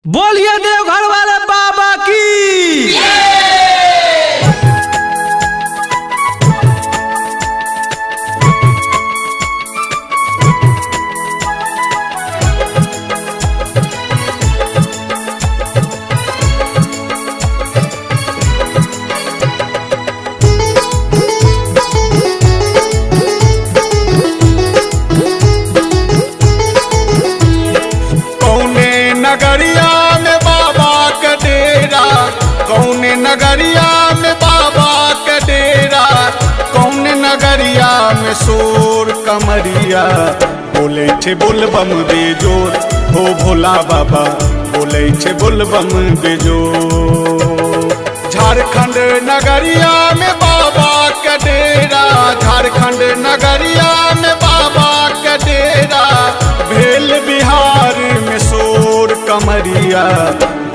बोलिए देवघर वाले बाबा की। नगरिया में बाबा का डेरा, कौन नगरिया में बाबा का डेरा, कौन नगरिया में शोर कमरिया, बोले छे बोलबम बेजोर हो भोला बाबा, बोले छे बोलबम बेजोर। झारखंड नगरिया में बाबा का डेरा, झारखंड नगरिया में बाबा का डेरा, भेल बिहार में शोर कमरिया,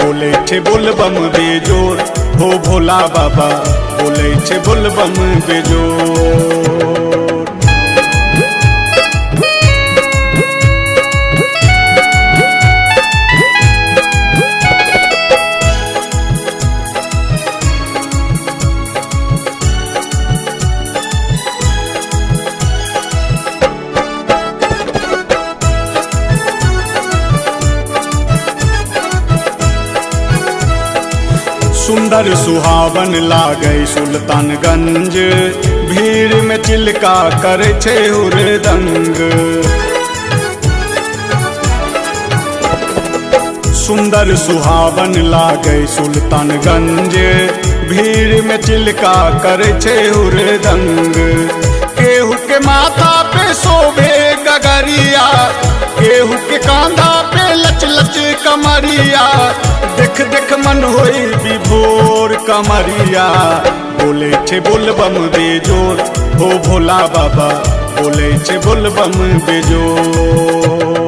बोले छे बोलबम बेजोर हो भोला बाबा, बोले छे बोलबम बेजोर। सुंदर सुहावन लागे सुल्तानगंज, भीड़ में चिल्का करे छे हुरदंग। सुंदर सुहावन लागे सुल्तानगंज, भीड़ में चिल्का करे छे हुरदंग। केहू के माथा पे शोभे गगरिया, केहू के कांधा पे लच लच कमरिया, देख देख मन होई विभोर कमरिया, बोले छे बोलबम बेजोर हो भोला बाबा, बोले छे बोलबम बेजोर।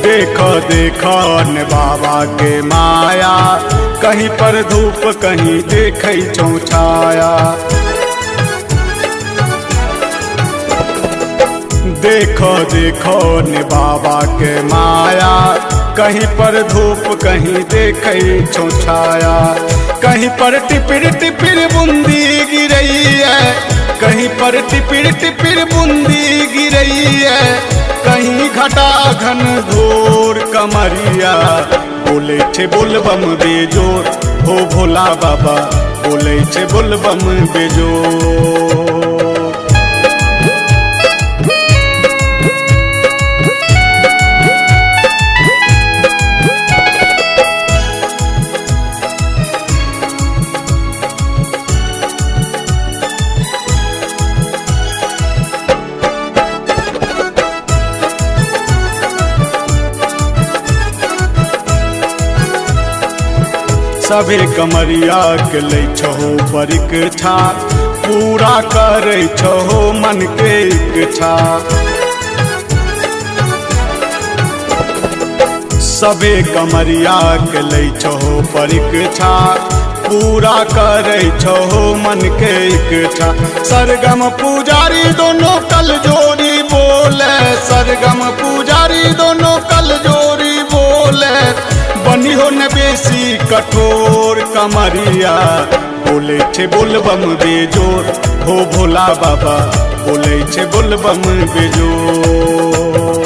देखो देखो न बाबा के माया, कहीं पर धूप कहीं देखे चौछाया। देखो देखो न बाबा के माया, कहीं पर धूप कहीं देखे चौछाया। कहीं पर टिपिर टिपिर बूंदी गिरई है, कहीं पर टिपिर टिपिर बूंदी गिरई है, कहीं घटा घन घोर कमरिया, बोले छे बोलबम बेजोर हो भोला बाबा, बोले छे बोलबम बेजोर। सभे कमरिया के ले छहो परीक्षा, पूरा करे छहो मन के इच्छा। सभे कमरिया के ले छहो परीक्षा, पूरा करे छहो मन के इच्छा। सरगम पुजारी दोनों कल जोड़ी बोले, सरगम पुजारी दोनों कल जोड़ी बोले, बनी हो न बेसी कठोर कमरिया, बोले छे बोलबम बेजोर हो भोला बाबा, बोले छे बोलबम बेजोर।